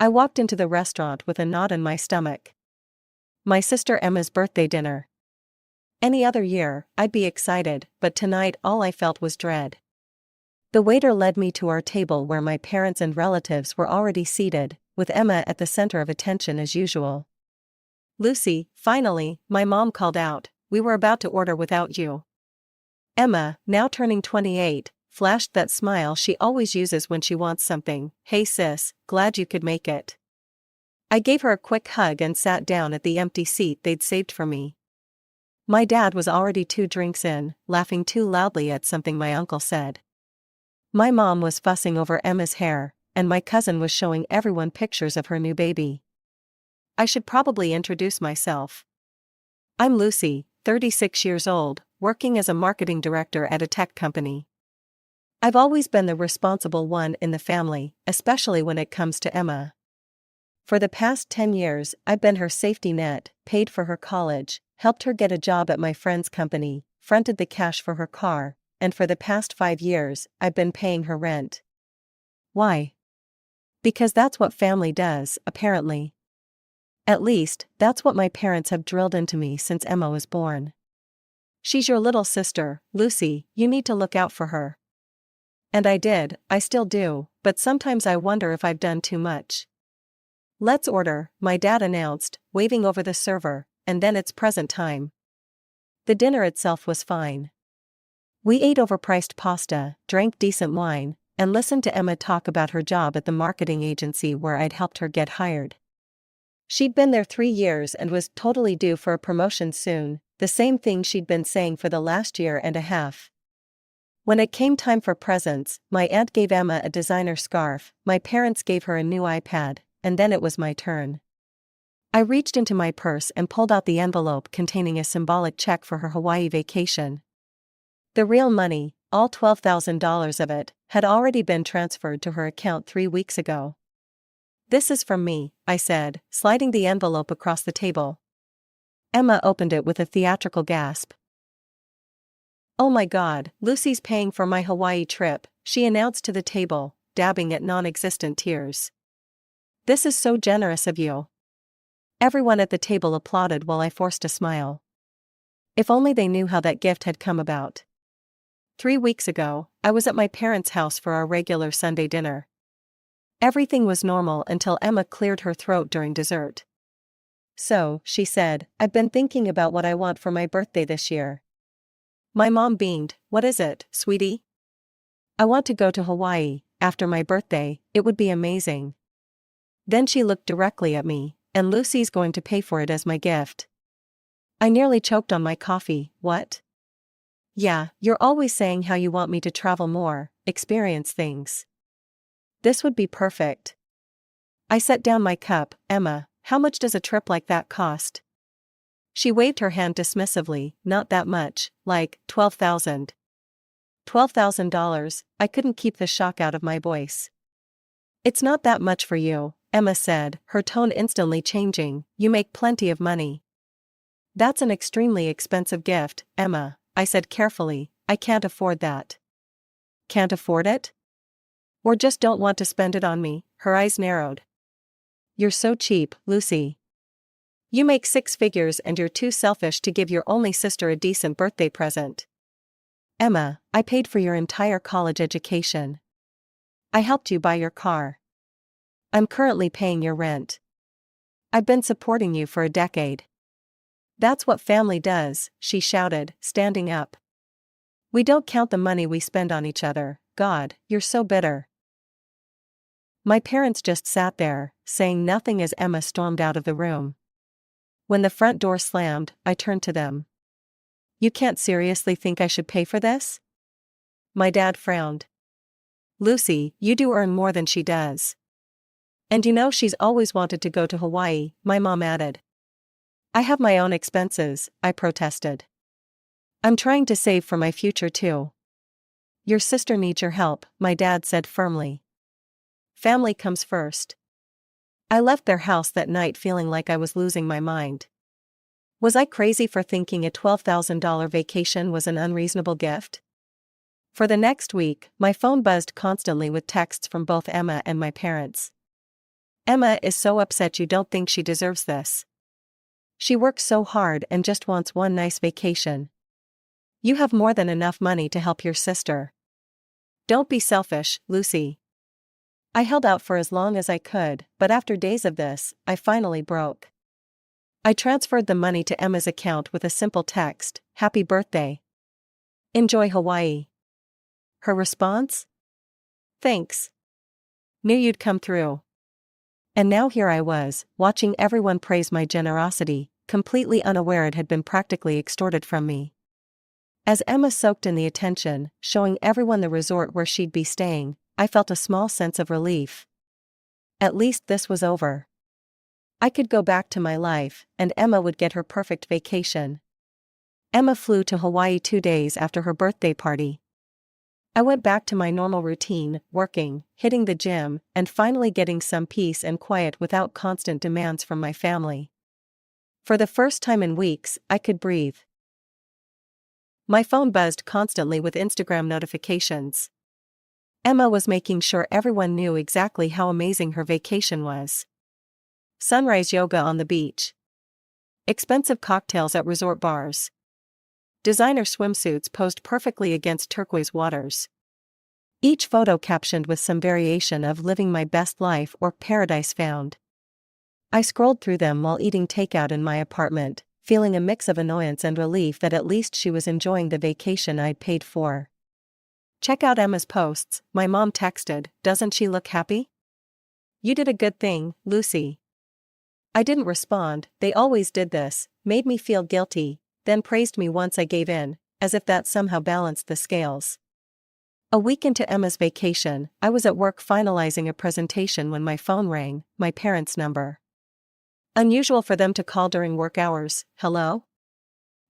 I walked into the restaurant with a knot in my stomach. My sister Emma's birthday dinner. Any other year, I'd be excited, but tonight all I felt was dread. The waiter led me to our table where my parents and relatives were already seated, with Emma at the center of attention as usual. "Lucy, finally," my mom called out, "we were about to order without you." Emma, now turning 28, flashed that smile she always uses when she wants something. "Hey sis, glad you could make it." I gave her a quick hug and sat down at the empty seat they'd saved for me. My dad was already 2 drinks in, laughing too loudly at something my uncle said. My mom was fussing over Emma's hair, and my cousin was showing everyone pictures of her new baby. I should probably introduce myself. I'm Lucy, 36 years old, working as a marketing director at a tech company. I've always been the responsible one in the family, especially when it comes to Emma. For the past 10 years, I've been her safety net, paid for her college, helped her get a job at my friend's company, fronted the cash for her car, and for the past 5 years, I've been paying her rent. Why? Because that's what family does, apparently. At least, that's what my parents have drilled into me since Emma was born. She's your little sister, Lucy, you need to look out for her. And I did, I still do, but sometimes I wonder if I've done too much. "Let's order," my dad announced, waving over the server, and then it's present time. The dinner itself was fine. We ate overpriced pasta, drank decent wine, and listened to Emma talk about her job at the marketing agency where I'd helped her get hired. She'd been there 3 years and was totally due for a promotion soon, the same thing she'd been saying for the last year and a half. When it came time for presents, my aunt gave Emma a designer scarf, my parents gave her a new iPad, and then it was my turn. I reached into my purse and pulled out the envelope containing a symbolic check for her Hawaii vacation. The real money, all $12,000 of it, had already been transferred to her account 3 weeks ago. "This is from me," I said, sliding the envelope across the table. Emma opened it with a theatrical gasp. "Oh my God, Lucy's paying for my Hawaii trip," she announced to the table, dabbing at non-existent tears. "This is so generous of you." Everyone at the table applauded while I forced a smile. If only they knew how that gift had come about. 3 weeks ago, I was at my parents' house for our regular Sunday dinner. Everything was normal until Emma cleared her throat during dessert. "So," she said, "I've been thinking about what I want for my birthday this year." My mom beamed. "What is it, sweetie?" "I want to go to Hawaii, after my birthday, it would be amazing." Then she looked directly at me, "And Lucy's going to pay for it as my gift." I nearly choked on my coffee. "What?" "Yeah, you're always saying how you want me to travel more, experience things. This would be perfect." I set down my cup. "Emma, how much does a trip like that cost?" She waved her hand dismissively. "Not that much, like $12,000. $12,000, I couldn't keep the shock out of my voice. "It's not that much for you," Emma said, her tone instantly changing. "You make plenty of money." "That's an extremely expensive gift, Emma," I said carefully. "I can't afford that." "Can't afford it? Or just don't want to spend it on me?" Her eyes narrowed. "You're so cheap, Lucy. You make 6 figures and you're too selfish to give your only sister a decent birthday present." "Emma, I paid for your entire college education. I helped you buy your car. I'm currently paying your rent. I've been supporting you for a decade." "That's what family does," she shouted, standing up. "We don't count the money we spend on each other." God, you're so bitter. My parents just sat there, saying nothing as Emma stormed out of the room. When the front door slammed, I turned to them. "You can't seriously think I should pay for this?" My dad frowned. "Lucy, you do earn more than she does. And you know she's always wanted to go to Hawaii," my mom added. "I have my own expenses," I protested. "I'm trying to save for my future too." "Your sister needs your help," my dad said firmly. "Family comes first." I left their house that night feeling like I was losing my mind. Was I crazy for thinking a $12,000 vacation was an unreasonable gift? For the next week, my phone buzzed constantly with texts from both Emma and my parents. Emma is so upset you don't think she deserves this. She works so hard and just wants one nice vacation. You have more than enough money to help your sister. Don't be selfish, Lucy. I held out for as long as I could, but after days of this, I finally broke. I transferred the money to Emma's account with a simple text, "Happy birthday. Enjoy Hawaii." Her response? "Thanks. Knew you'd come through." And now here I was, watching everyone praise my generosity, completely unaware it had been practically extorted from me. As Emma soaked in the attention, showing everyone the resort where she'd be staying, I felt a small sense of relief. At least this was over. I could go back to my life, and Emma would get her perfect vacation. Emma flew to Hawaii 2 days after her birthday party. I went back to my normal routine, working, hitting the gym, and finally getting some peace and quiet without constant demands from my family. For the first time in weeks, I could breathe. My phone buzzed constantly with Instagram notifications. Emma was making sure everyone knew exactly how amazing her vacation was. Sunrise yoga on the beach. Expensive cocktails at resort bars. Designer swimsuits posed perfectly against turquoise waters. Each photo captioned with some variation of "living my best life" or "paradise found." I scrolled through them while eating takeout in my apartment, feeling a mix of annoyance and relief that at least she was enjoying the vacation I'd paid for. "Check out Emma's posts," my mom texted. "Doesn't she look happy?" "You did a good thing, Lucy." I didn't respond. They always did this, made me feel guilty, then praised me once I gave in, as if that somehow balanced the scales. A week into Emma's vacation, I was at work finalizing a presentation when my phone rang, my parents' number. Unusual for them to call during work hours. "Hello?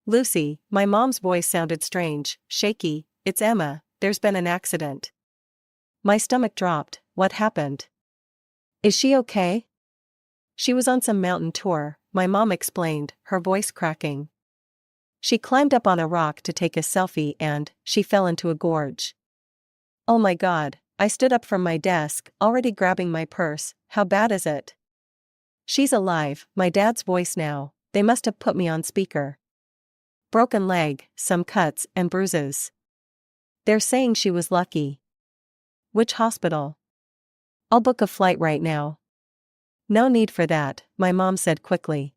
Lucy," my mom's voice sounded strange, shaky. "It's Emma, there's been an accident." My stomach dropped. "What happened? Is she okay?" "She was on some mountain tour," my mom explained, her voice cracking. "She climbed up on a rock to take a selfie and she fell into a gorge." Oh my God, I stood up from my desk, already grabbing my purse. "How bad is it?" "She's alive," my dad's voice now. "They must have put me on speaker." "Broken leg, some cuts and bruises. They're saying she was lucky." "Which hospital?" "I'll book a flight right now." "No need for that," my mom said quickly.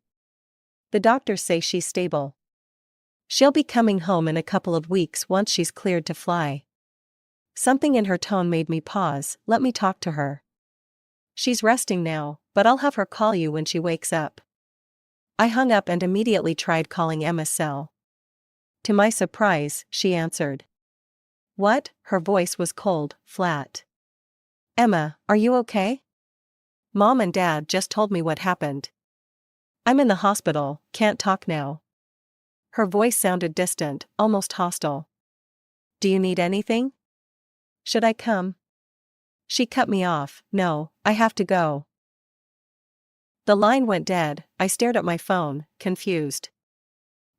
"The doctors say she's stable. She'll be coming home in a couple of weeks once she's cleared to fly." Something in her tone made me pause. "Let me talk to her." "She's resting now, but I'll have her call you when she wakes up." I hung up and immediately tried calling Emma's cell. To my surprise, she answered. "What?" Her voice was cold, flat. "Emma, are you okay? Mom and Dad just told me what happened. I'm in the hospital, can't talk now." Her voice sounded distant, almost hostile. "Do you need anything? Should I come?" She cut me off. "No, I have to go." The line went dead. I stared at my phone, confused.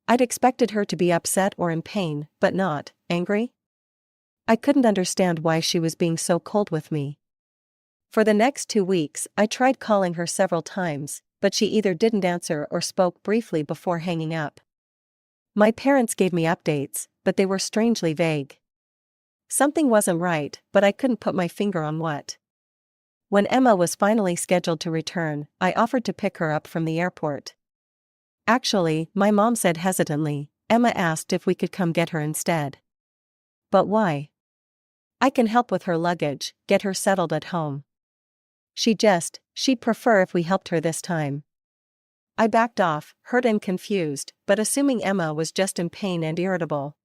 I'd expected her to be upset or in pain, but not angry. I couldn't understand why she was being so cold with me. For the next 2 weeks, I tried calling her several times, but she either didn't answer or spoke briefly before hanging up. My parents gave me updates, but they were strangely vague. Something wasn't right, but I couldn't put my finger on what. When Emma was finally scheduled to return, I offered to pick her up from the airport. "Actually," my mom said hesitantly, "Emma asked if we could come get her instead." "But why?" "I can help with her luggage, get her settled at home." She'd prefer if we helped her this time." I backed off, hurt and confused, but assuming Emma was just in pain and irritable.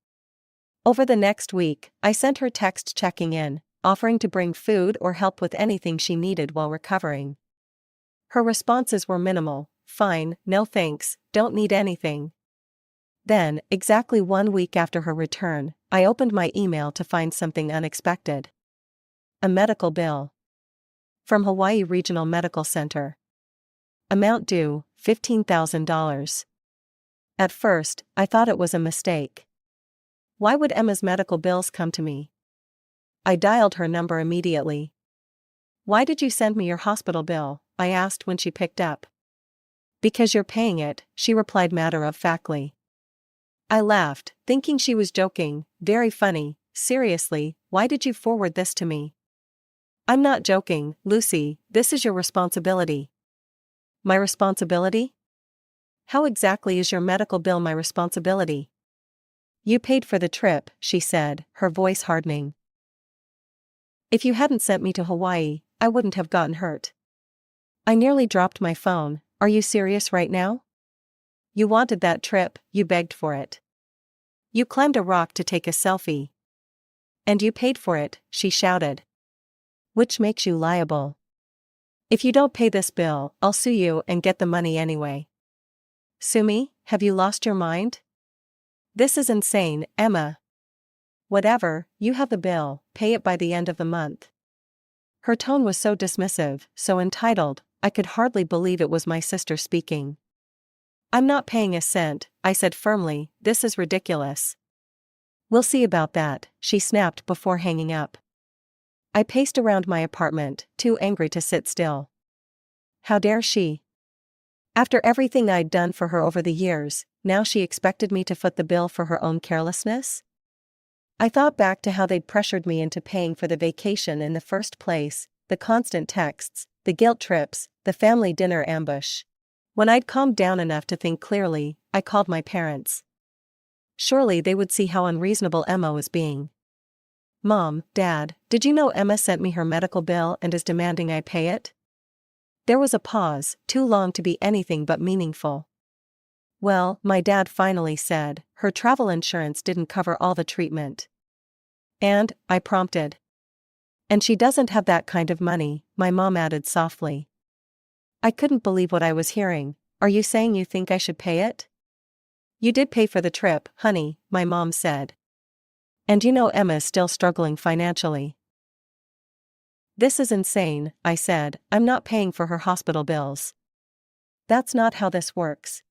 Over the next week, I sent her texts checking in, offering to bring food or help with anything she needed while recovering. Her responses were minimal: "Fine, no thanks, don't need anything." Then, exactly 1 week after her return, I opened my email to find something unexpected. A medical bill. From Hawaii Regional Medical Center. Amount due, $15,000. At first, I thought it was a mistake. Why would Emma's medical bills come to me? I dialed her number immediately. "Why did you send me your hospital bill?" I asked when she picked up. Because you're paying it, she replied matter-of-factly. I laughed, thinking she was joking. Very funny. Seriously, why did you forward this to me? I'm not joking, Lucy, this is your responsibility. My responsibility? How exactly is your medical bill my responsibility? You paid for the trip, she said, her voice hardening. If you hadn't sent me to Hawaii, I wouldn't have gotten hurt. I nearly dropped my phone. Are you serious right now? You wanted that trip, you begged for it. You climbed a rock to take a selfie. And you paid for it, she shouted. Which makes you liable. If you don't pay this bill, I'll sue you and get the money anyway. Sue me? Have you lost your mind? This is insane, Emma. Whatever, you have the bill, pay it by the end of the month. Her tone was so dismissive, so entitled, I could hardly believe it was my sister speaking. I'm not paying a cent, I said firmly, this is ridiculous. We'll see about that, she snapped before hanging up. I paced around my apartment, too angry to sit still. How dare she? After everything I'd done for her over the years, now she expected me to foot the bill for her own carelessness? I thought back to how they'd pressured me into paying for the vacation in the first place, the constant texts, the guilt trips, the family dinner ambush. When I'd calmed down enough to think clearly, I called my parents. Surely they would see how unreasonable Emma was being. Mom, Dad, did you know Emma sent me her medical bill and is demanding I pay it? There was a pause, too long to be anything but meaningful. Well, my dad finally said, her travel insurance didn't cover all the treatment. And, I prompted. And she doesn't have that kind of money, my mom added softly. I couldn't believe what I was hearing. Are you saying you think I should pay it? You did pay for the trip, honey, my mom said. And you know Emma's still struggling financially. This is insane, I said, I'm not paying for her hospital bills. That's not how this works.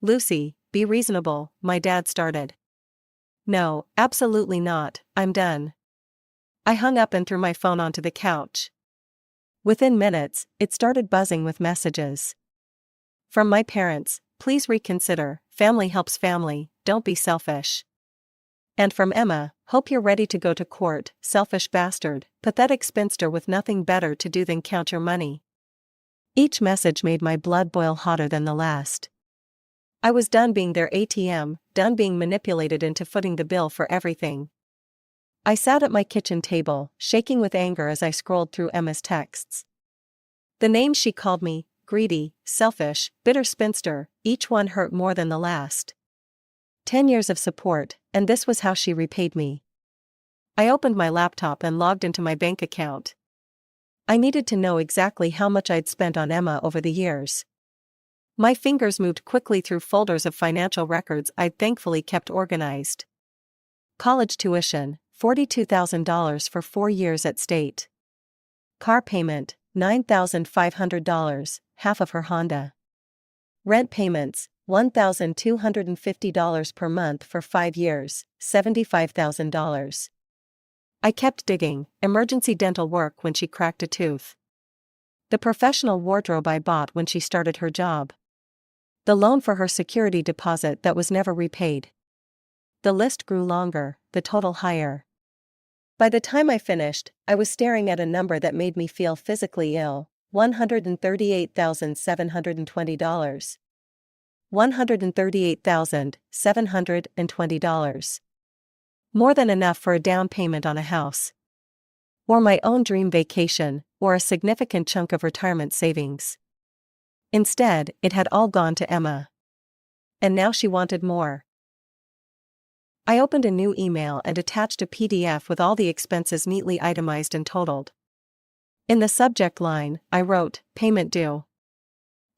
Lucy, be reasonable, my dad started. No, absolutely not, I'm done. I hung up and threw my phone onto the couch. Within minutes, it started buzzing with messages. From my parents, please reconsider, family helps family, don't be selfish. And from Emma, hope you're ready to go to court, selfish bastard, pathetic spinster with nothing better to do than count your money. Each message made my blood boil hotter than the last. I was done being their ATM, done being manipulated into footing the bill for everything. I sat at my kitchen table, shaking with anger as I scrolled through Emma's texts. The names she called me, greedy, selfish, bitter spinster, each one hurt more than the last. 10 years of support, and this was how she repaid me. I opened my laptop and logged into my bank account. I needed to know exactly how much I'd spent on Emma over the years. My fingers moved quickly through folders of financial records I'd thankfully kept organized. College tuition, $42,000 for 4 years at state. Car payment, $9,500, half of her Honda. Rent payments, $1,250 per month for 5 years, $75,000. I kept digging, emergency dental work when she cracked a tooth. The professional wardrobe I bought when she started her job. The loan for her security deposit that was never repaid. The list grew longer, the total higher. By the time I finished, I was staring at a number that made me feel physically ill, $138,720. $138,720. More than enough for a down payment on a house. Or my own dream vacation, or a significant chunk of retirement savings. Instead, it had all gone to Emma. And now she wanted more. I opened a new email and attached a PDF with all the expenses neatly itemized and totaled. In the subject line, I wrote, payment due.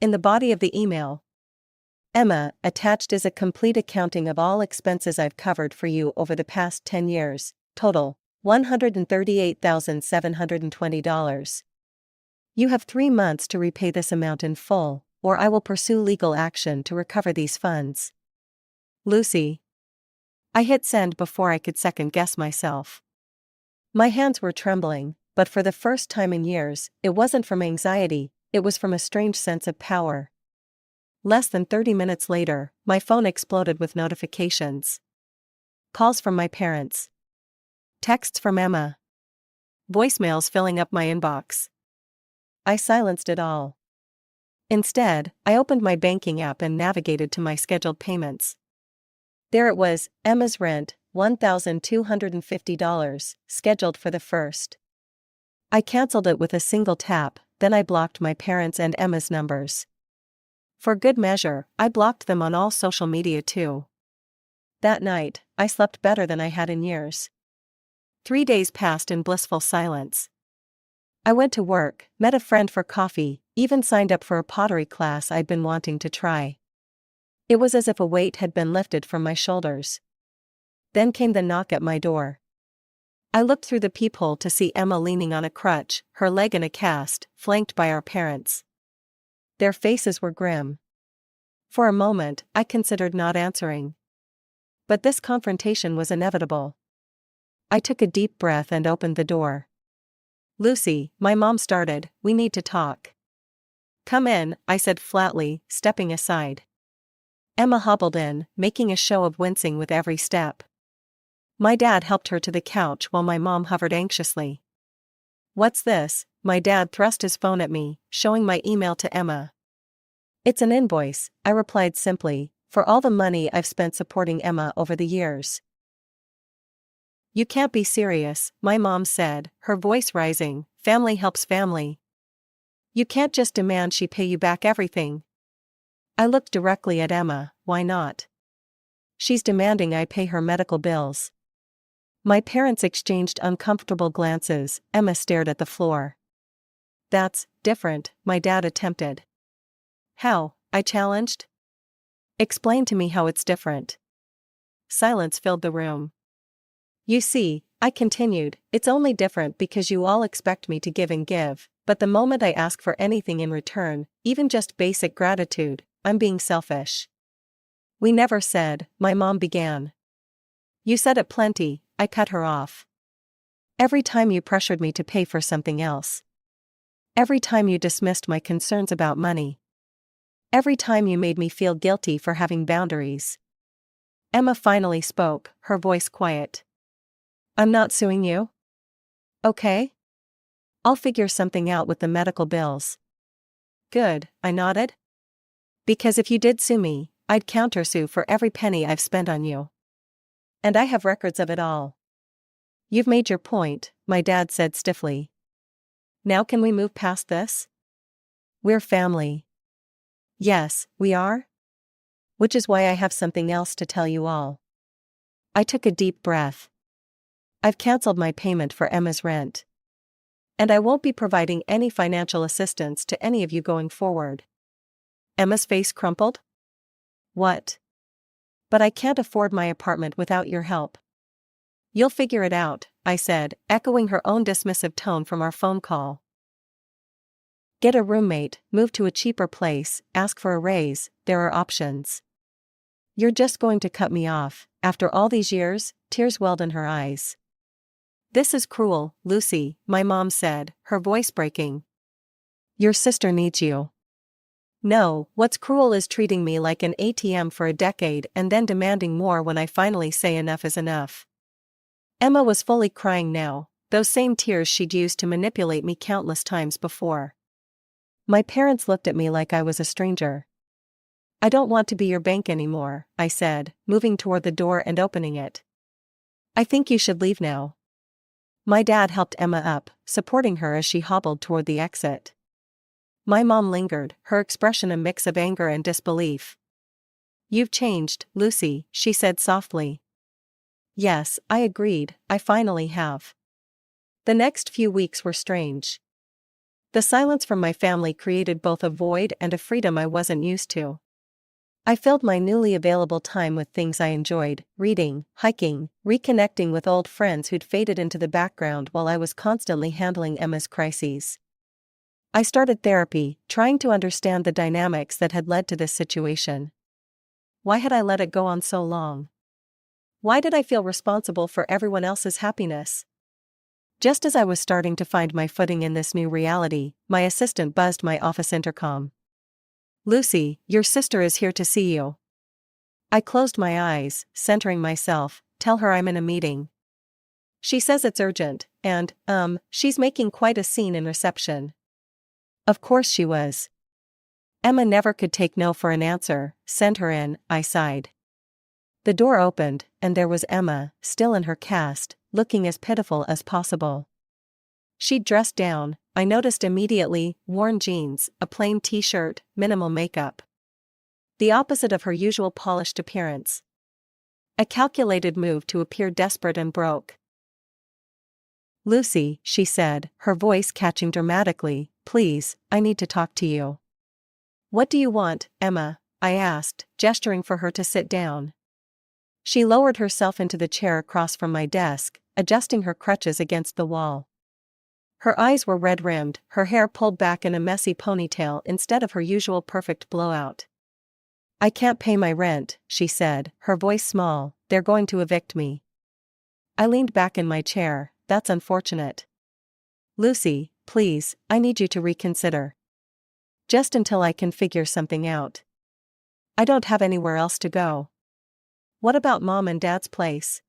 In the body of the email, Emma, attached is a complete accounting of all expenses I've covered for you over the past 10 years, total, $138,720. You have 3 months to repay this amount in full, or I will pursue legal action to recover these funds. Lucy. I hit send before I could second-guess myself. My hands were trembling, but for the first time in years, it wasn't from anxiety, it was from a strange sense of power. Less than 30 minutes later, my phone exploded with notifications. Calls from my parents. Texts from Emma. Voicemails filling up my inbox. I silenced it all. Instead, I opened my banking app and navigated to my scheduled payments. There it was, Emma's rent, $1,250, scheduled for the 1st. I canceled it with a single tap, then I blocked my parents' and Emma's numbers. For good measure, I blocked them on all social media too. That night, I slept better than I had in years. 3 days passed in blissful silence. I went to work, met a friend for coffee, even signed up for a pottery class I'd been wanting to try. It was as if a weight had been lifted from my shoulders. Then came the knock at my door. I looked through the peephole to see Emma leaning on a crutch, her leg in a cast, flanked by our parents. Their faces were grim. For a moment, I considered not answering. But this confrontation was inevitable. I took a deep breath and opened the door. "Lucy," my mom started, "we need to talk." "Come in," I said flatly, stepping aside. Emma hobbled in, making a show of wincing with every step. My dad helped her to the couch while my mom hovered anxiously. "What's this?" My dad thrust his phone at me, showing my email to Emma. "It's an invoice," I replied simply, "for all the money I've spent supporting Emma over the years." "You can't be serious," my mom said, her voice rising. "Family helps family. You can't just demand she pay you back everything." I looked directly at Emma. "Why not? She's demanding I pay her medical bills." My parents exchanged uncomfortable glances. Emma stared at the floor. "That's different," my dad attempted. "How?" I challenged. "Explain to me how it's different." Silence filled the room. "You see," I continued, "it's only different because you all expect me to give and give, but the moment I ask for anything in return, even just basic gratitude, I'm being selfish." "We never said," my mom began. "You said it plenty," I cut her off. "Every time you pressured me to pay for something else. Every time you dismissed my concerns about money. Every time you made me feel guilty for having boundaries." Emma finally spoke, her voice quiet. "I'm not suing you. Okay? I'll figure something out with the medical bills." "Good," I nodded. "Because if you did sue me, I'd countersue for every penny I've spent on you. And I have records of it all." "You've made your point," my dad said stiffly. "Now can we move past this? We're family." "Yes, we are. Which is why I have something else to tell you all." I took a deep breath. "I've canceled my payment for Emma's rent. And I won't be providing any financial assistance to any of you going forward." Emma's face crumpled. "What?" "But I can't afford my apartment without your help." "You'll figure it out," I said, echoing her own dismissive tone from our phone call. "Get a roommate, move to a cheaper place, ask for a raise, there are options." "You're just going to cut me off, after all these years?" Tears welled in her eyes. "This is cruel, Lucy," my mom said, her voice breaking. "Your sister needs you." "No, what's cruel is treating me like an ATM for a decade and then demanding more when I finally say enough is enough." Emma was fully crying now, those same tears she'd used to manipulate me countless times before. My parents looked at me like I was a stranger. "I don't want to be your bank anymore," I said, moving toward the door and opening it. "I think you should leave now." My dad helped Emma up, supporting her as she hobbled toward the exit. My mom lingered, her expression a mix of anger and disbelief. "You've changed, Lucy," she said softly. Yes, I agreed, I finally have. The next few weeks were strange. The silence from my family created both a void and a freedom I wasn't used to. I filled my newly available time with things I enjoyed, reading, hiking, reconnecting with old friends who'd faded into the background while I was constantly handling Emma's crises. I started therapy, trying to understand the dynamics that had led to this situation. Why had I let it go on so long? Why did I feel responsible for everyone else's happiness? Just as I was starting to find my footing in this new reality, my assistant buzzed my office intercom. "Lucy, your sister is here to see you." I closed my eyes, centering myself. "Tell her I'm in a meeting. She says it's urgent, and, she's making quite a scene in reception." Of course she was. Emma never could take no for an answer. "Send her in," I sighed. The door opened, and there was Emma, still in her cast, looking as pitiful as possible. She'd dressed down, I noticed immediately, worn jeans, a plain t-shirt, minimal makeup. The opposite of her usual polished appearance. A calculated move to appear desperate and broke. "Lucy," she said, her voice catching dramatically, "please, I need to talk to you." "What do you want, Emma?" I asked, gesturing for her to sit down. She lowered herself into the chair across from my desk, adjusting her crutches against the wall. Her eyes were red-rimmed, her hair pulled back in a messy ponytail instead of her usual perfect blowout. "I can't pay my rent," she said, her voice small. "They're going to evict me." I leaned back in my chair. "That's unfortunate." "Lucy, please, I need you to reconsider. Just until I can figure something out. I don't have anywhere else to go." "What about Mom and Dad's place?"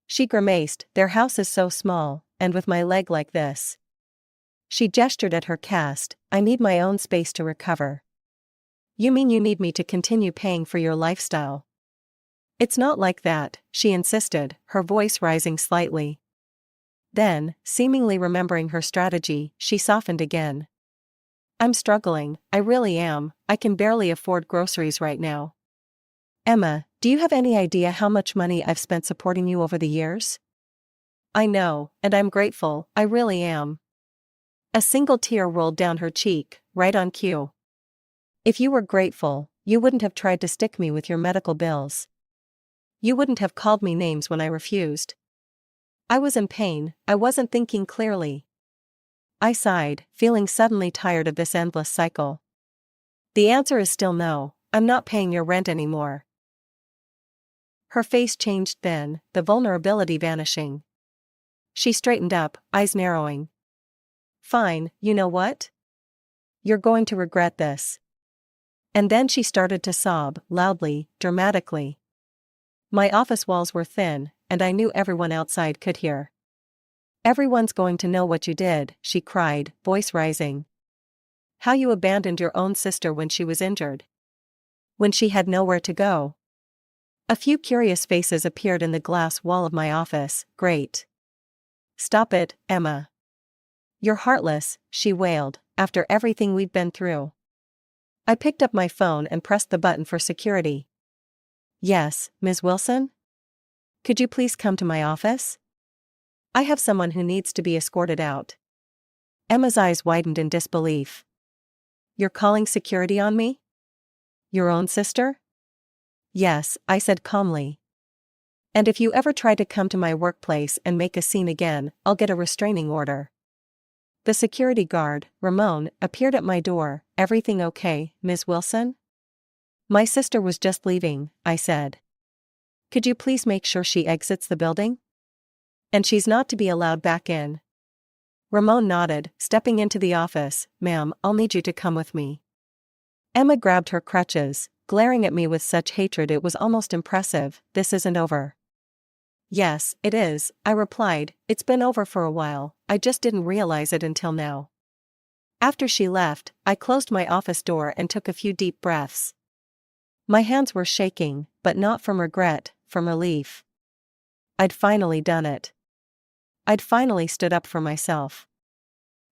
She grimaced. "Their house is so small, and with my leg like this." She gestured at her cast. "I need my own space to recover." "You mean you need me to continue paying for your lifestyle?" "It's not like that," she insisted, her voice rising slightly. Then, seemingly remembering her strategy, she softened again. "I'm struggling, I really am. I can barely afford groceries right now. Emma, do you have any idea how much money I've spent supporting you over the years?" "I know, and I'm grateful, I really am." A single tear rolled down her cheek, right on cue. "If you were grateful, you wouldn't have tried to stick me with your medical bills. You wouldn't have called me names when I refused." I was in pain, I wasn't thinking clearly. I sighed, feeling suddenly tired of this endless cycle. "The answer is still no, I'm not paying your rent anymore." Her face changed then, the vulnerability vanishing. She straightened up, eyes narrowing. "Fine, you know what? You're going to regret this." And then she started to sob, loudly, dramatically. My office walls were thin, and I knew everyone outside could hear. "Everyone's going to know what you did," she cried, voice rising. "How you abandoned your own sister when she was injured. When she had nowhere to go." A few curious faces appeared in the glass wall of my office. "Great. Stop it, Emma. You're heartless," she wailed, "after everything we've been through." I picked up my phone and pressed the button for security. "Yes, Ms. Wilson? Could you please come to my office? I have someone who needs to be escorted out." Emma's eyes widened in disbelief. "You're calling security on me? Your own sister?" "Yes," I said calmly. "And if you ever try to come to my workplace and make a scene again, I'll get a restraining order." The security guard, Ramon, appeared at my door. "Everything okay, Ms. Wilson?" "My sister was just leaving," I said. "Could you please make sure she exits the building? And she's not to be allowed back in." Ramon nodded, stepping into the office. "Ma'am, I'll need you to come with me." Emma grabbed her crutches, glaring at me with such hatred it was almost impressive. "This isn't over." "Yes, it is," I replied. "It's been over for a while, I just didn't realize it until now." After she left, I closed my office door and took a few deep breaths. My hands were shaking, but not from regret, from relief. I'd finally done it. I'd finally stood up for myself.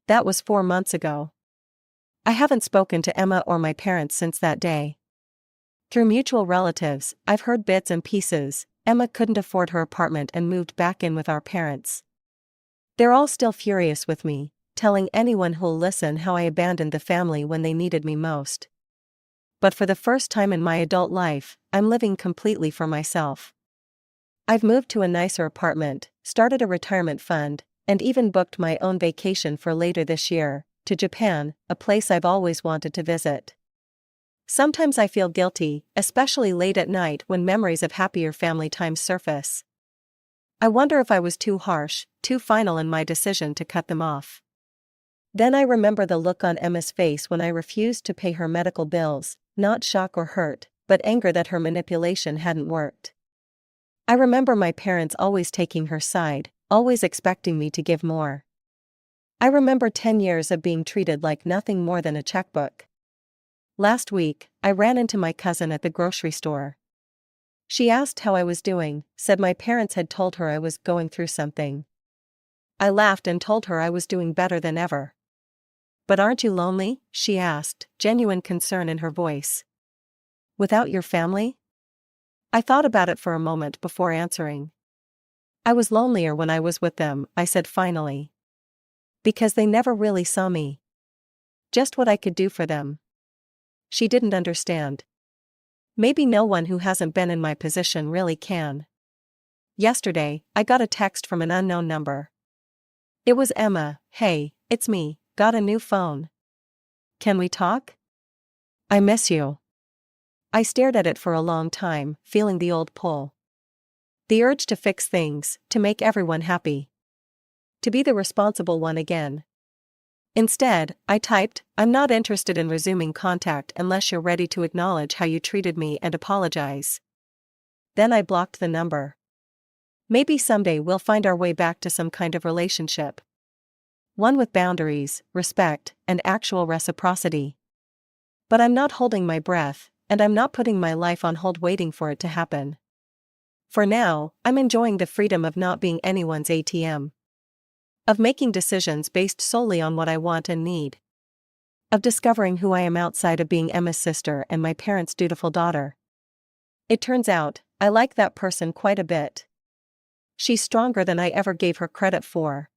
That was 4 months ago. I haven't spoken to Emma or my parents since that day. Through mutual relatives, I've heard bits and pieces. Emma couldn't afford her apartment and moved back in with our parents. They're all still furious with me, telling anyone who'll listen how I abandoned the family when they needed me most. But for the first time in my adult life, I'm living completely for myself. I've moved to a nicer apartment, started a retirement fund, and even booked my own vacation for later this year, to Japan, a place I've always wanted to visit. Sometimes I feel guilty, especially late at night when memories of happier family times surface. I wonder if I was too harsh, too final in my decision to cut them off. Then I remember the look on Emma's face when I refused to pay her medical bills, not shock or hurt, but anger that her manipulation hadn't worked. I remember my parents always taking her side, always expecting me to give more. I remember 10 years of being treated like nothing more than a checkbook. Last week, I ran into my cousin at the grocery store. She asked how I was doing, said my parents had told her I was going through something. I laughed and told her I was doing better than ever. "But aren't you lonely?" she asked, genuine concern in her voice. "Without your family?" I thought about it for a moment before answering. "I was lonelier when I was with them," I said finally. "Because they never really saw me. Just what I could do for them." She didn't understand. Maybe no one who hasn't been in my position really can. Yesterday, I got a text from an unknown number. It was Emma. "Hey, it's me, got a new phone. Can we talk? I miss you." I stared at it for a long time, feeling the old pull. The urge to fix things, to make everyone happy. To be the responsible one again. Instead, I typed, "I'm not interested in resuming contact unless you're ready to acknowledge how you treated me and apologize." Then I blocked the number. Maybe someday we'll find our way back to some kind of relationship. One with boundaries, respect, and actual reciprocity. But I'm not holding my breath, and I'm not putting my life on hold waiting for it to happen. For now, I'm enjoying the freedom of not being anyone's ATM. Of making decisions based solely on what I want and need. Of discovering who I am outside of being Emma's sister and my parents' dutiful daughter. It turns out, I like that person quite a bit. She's stronger than I ever gave her credit for.